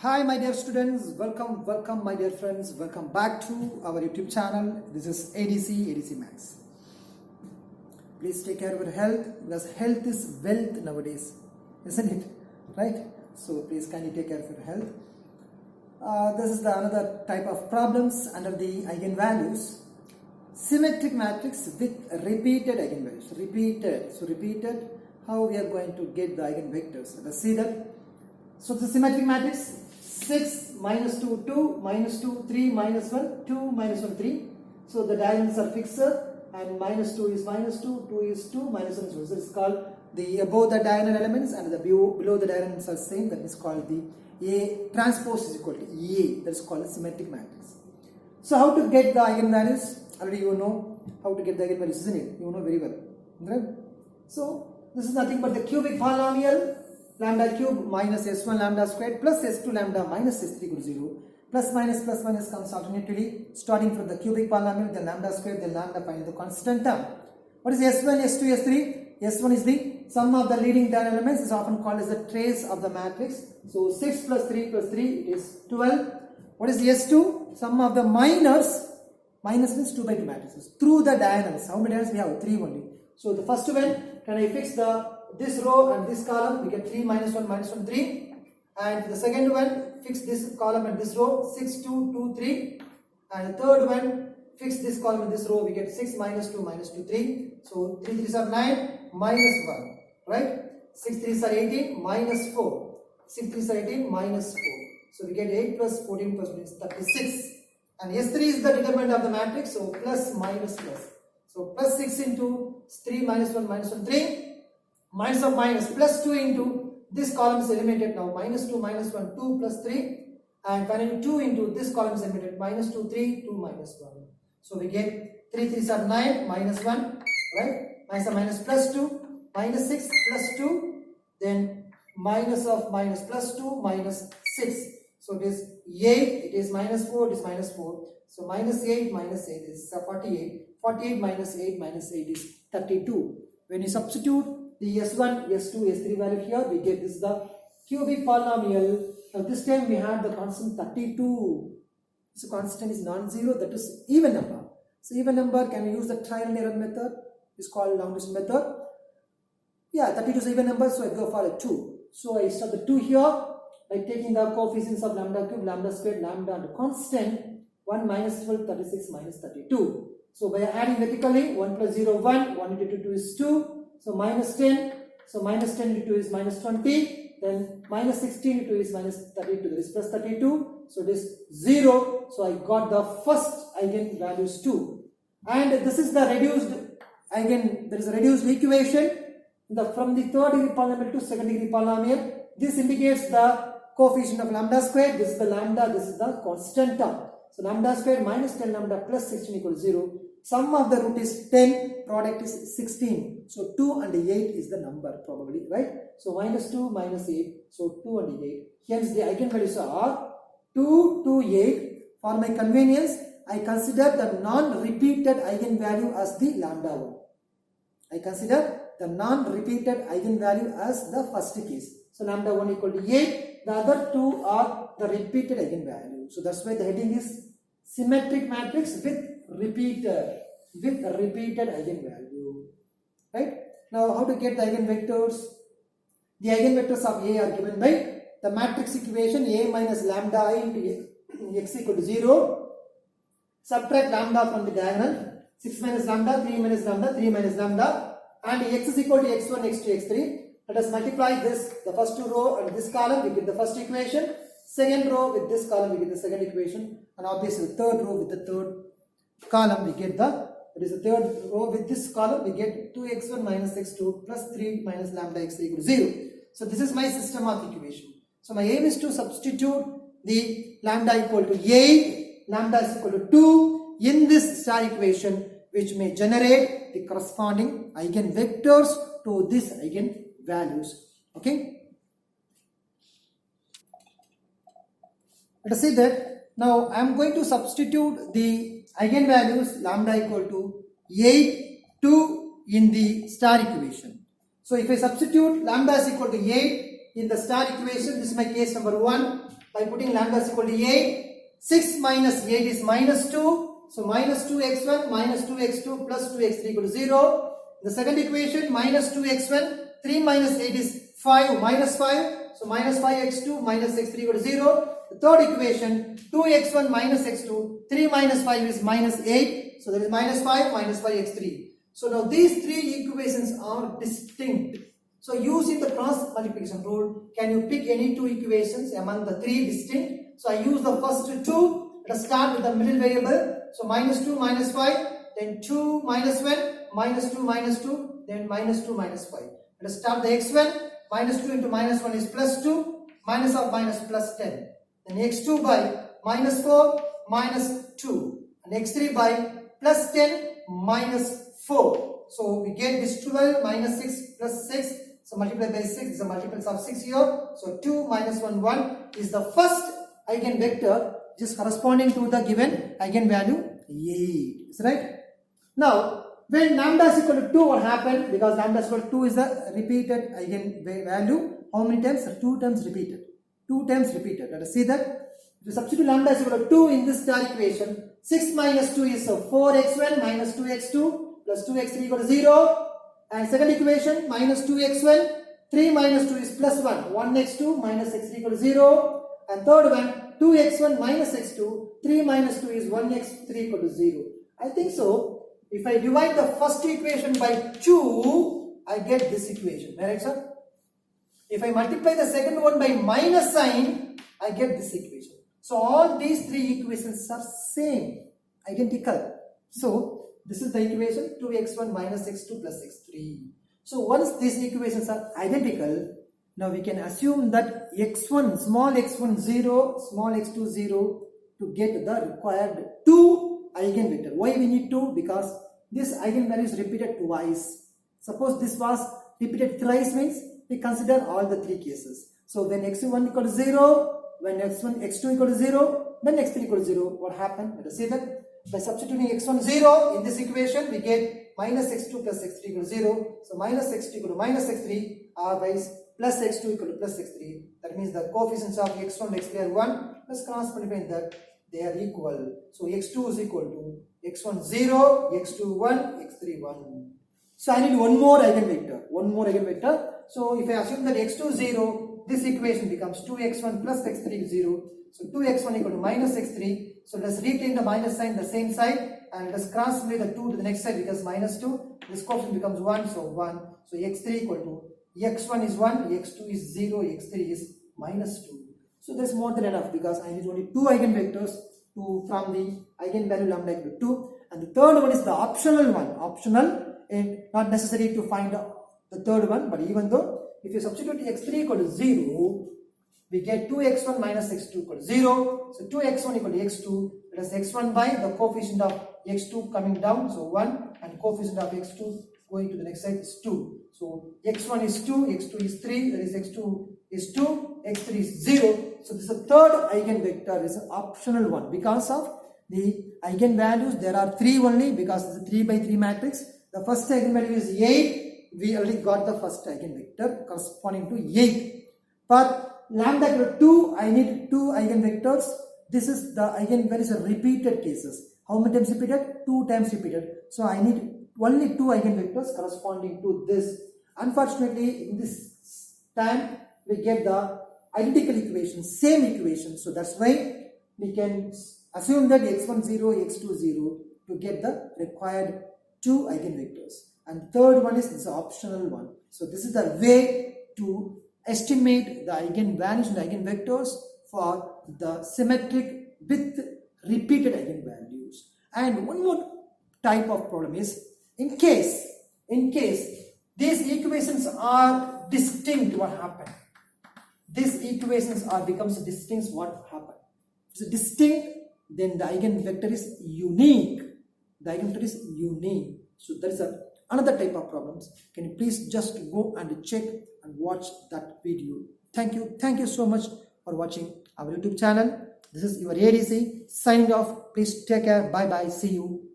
Hi my dear students, welcome my dear friends, welcome back to our YouTube channel. This is ADC Max. Please take care of your health because health is wealth nowadays, isn't it? Right? So please kindly take care of your health. This is another type of problems under the eigenvalues. Symmetric matrix with repeated eigenvalues. Repeated. How we are going to get the eigenvectors? Let us see that. So the symmetric matrix 6 minus 2 2 minus 2 3 minus 1 2 minus 1 3. So the diagonals are fixed and minus 2 is minus 2, 2 is 2, minus 1 is 1. So it's called the above the diagonal elements and the below the diagonals are same. That is called the A transpose is equal to A. That is called the symmetric matrix. So how to get the eigenvalues? Already you know how to get the eigenvalues, isn't it? You know very well. Right? So this is nothing but the cubic polynomial. Lambda cube minus s1 lambda squared plus s2 lambda minus s3 equals 0. Plus minus comes alternatively starting from the cubic polynomial, then lambda squared, then lambda find the constant term. What is s1, s2, s3? s1 is the sum of the leading diagonal elements, is often called as the trace of the matrix. So 6 plus 3 it is 12. What is s2? Sum of the minors means 2 by 2 matrices through the diagonals. How many diagonals we have? 3 only. So the first one, can I fix this row and this column? We get 3 minus 1 3. And the second one, fix this column and this row, 6 2 2 3. And the third one, fix this column and this row, we get 6 minus 2 3. So 3 3s are 9 minus 1, right? 6 3s are 18 minus 4. 6 3s are 18 minus 4. So we get 8 plus 14 plus 1 is 36. And S3 is the determinant of the matrix, so plus minus plus. So plus 6 into 3 minus 1 3. Minus of minus plus 2 into this column is eliminated now, minus 2 minus 1 2 plus 3, and finally 2 into this column is eliminated, minus 2 3 2 minus 1. So we get 3 3s are 9 minus 1, right? Minus of minus plus 2 minus 6 plus 2, then minus of minus plus 2 minus 6. So it is 8, it is minus 4, it is minus 4. So minus 8 is 48. 48 minus 8 is 32. When you substitute the S1, S2, S3 value here, we get this the cubic polynomial. Now this time we had the constant 32. So constant is non-zero, that is even number. So even number, can we use the trial and error method? It's called long division method. Yeah, 32 is even number, so I go for a 2. So I start the 2 here by taking the coefficients of lambda cube, lambda squared, lambda and constant. 1 minus 12, 36 minus 32. So by adding vertically, 1 plus 0, 1, 1 into 2 is 2. So minus 10, so minus 10 into 2 is minus 20, then minus 16 into 2 is minus 32, that is plus 32, so it is 0, so I got the first eigenvalues 2. And this is the reduced eigen, there is a reduced equation from the third degree polynomial to second degree polynomial. This indicates the coefficient of lambda squared, this is the lambda, this is the constant term. So lambda squared minus 10 lambda plus 16 equals 0. Sum of the root is 10, product is 16. So 2 and 8 is the number probably, right? So minus 2 minus 8, so 2 and 8. Hence the eigenvalues are 2, 2, 8. For my convenience, I consider the non-repeated eigenvalue as the lambda one. I consider the non-repeated eigenvalue as the first case. So lambda 1 equal to 8. The other two are the repeated eigenvalue. So that's why the heading is symmetric matrix with repeated eigenvalue. Right? Now how to get the eigenvectors? The eigenvectors of A are given by the matrix equation A minus lambda I into x equal to 0. Subtract lambda from the diagonal. 6 minus lambda, 3 minus lambda, 3 minus lambda, and x is equal to x1, x2, x3. Let us multiply this, the first two row and this column, we get the first equation. Second row with this column, we get the second equation. And obviously the third row with the third column, we get the third row with this column, we get 2x1 minus x2 plus 3 minus lambda x3 equals 0. So this is my system of equation. So my aim is to substitute the lambda equal to 8, lambda is equal to 2 in this star equation, which may generate the corresponding eigenvectors to this eigenvalues. Okay. Let us see that. Now I am going to substitute the eigenvalues lambda equal to 8, 2 in the star equation. So if I substitute lambda is equal to 8 in the star equation, this is my case number 1. by putting lambda is equal to 8. 6 minus 8 is minus 2. So minus 2x1 minus 2x2 plus 2x3 equal to 0. The second equation, minus 2x1, 3 minus 8 is 5, minus 5. So minus 5x2 minus x3 equal to 0. The third equation, 2x1 minus x2, 3 minus 5 is minus 8. So there is minus 5 x3. So now these three equations are distinct. So using the cross multiplication rule, can you pick any two equations among the three distinct? So I use the first two. Let us start with the middle variable. So minus 2 minus 5, then 2 minus 1, minus 2 minus 2, then minus 2 minus 5. Let us start the x1. Minus 2 into minus 1 is plus 2, minus of minus plus 10. Then x2 by minus 4 minus 2, and x3 by plus 10 minus 4. So we get this 12 minus 6 plus 6. So multiply by 6, this is a multiples of 6 here. So 2 minus 1, 1 is the first eigenvector, which is corresponding to the given eigenvalue 8. Is right? Now, when lambda is equal to 2, what happened? Because lambda is equal to 2 is a repeated eigenvalue. How many times? 2 times repeated. 2 times repeated. Let us see that. If you substitute lambda is equal to 2 in this star equation, 6 minus 2 is 4x1 minus 2x2 plus 2x3 equal to 0. And second equation, minus 2x1, 3 minus 2 is plus 1, 1x2 minus x3 equal to 0. And third one, 2x1 minus x2, 3 minus 2 is 1x3 equal to 0. I think so. If I divide the first equation by 2, I get this equation. Right, sir? If I multiply the second one by minus sign, I get this equation. So all these three equations are same, identical. So this is the equation 2x1 minus x2 plus x3. So once these equations are identical, now we can assume that x1, small x1 0, small x2 0 to get the required 2 eigenvector. Why we need 2? Because this eigenvalue is repeated twice. Suppose this was repeated thrice, means we consider all the three cases. So when x1 equal to 0, when x2 equal to 0, then x3 equal to 0, what happened? Let us see that. By substituting x1 0 in this equation, we get minus x2 plus x3 equal to 0. So minus x2 equal to minus x3, otherwise plus x2 equal to plus x3. That means the coefficients of x1 and x3 are 1. Let's cross multiply that. They are equal. So x2 is equal to x1 0, x2 1, x3 1. So I need one more eigenvector. One more eigenvector. So if I assume that x2 0, this equation becomes 2x1 plus x3 is 0. So 2x1 equal to minus x3. So let's retain the minus sign the same side and let's cross multiply the 2 to the next side because minus 2. This coefficient becomes 1. So 1. So x3 equal to x1 is 1, x2 is 0, x3 is minus 2. So that's more than enough because I need only 2 eigenvectors from the eigenvalue lambda equal to 2. And the third one is the optional one. Optional, and not necessary to find the third one, but even though if you substitute x3 equal to 0, we get 2x1 minus x2 equal to 0. So 2x1 equal to x2, that is x1 by the coefficient of x2 coming down, so 1, and coefficient of x2 going to the next side is 2. So x1 is 2, x2 is 3, that is x2 is 2, x3 is 0. So this is the third eigenvector, is an optional one. Because of the eigenvalues, there are 3 only because it's a 3 by 3 matrix. The first eigenvalue is 8. We already got the first eigenvector corresponding to 8. For lambda equal to 2, I need 2 eigenvectors. This is the eigenvalues are repeated cases. How many times repeated? 2 times repeated. So I need only 2 eigenvectors corresponding to this. Unfortunately, in this time, we get the identical equation, same equation. So that's why we can assume that x1 0, x2 0 to get the required 2 eigenvectors. And third one is this optional one. So this is the way to estimate the eigenvalues and eigenvectors for the symmetric with repeated eigenvalues. And one more type of problem is in case these equations are distinct, what happened? These equations becomes distinct, what happened? If it's distinct, then the eigenvector is unique. The eigenvector is unique. So that is another type of problems. Can you please just go and check and watch that video. Thank you. Thank you so much for watching our YouTube channel. This is your ADC signing off. Please take care. Bye bye. See you.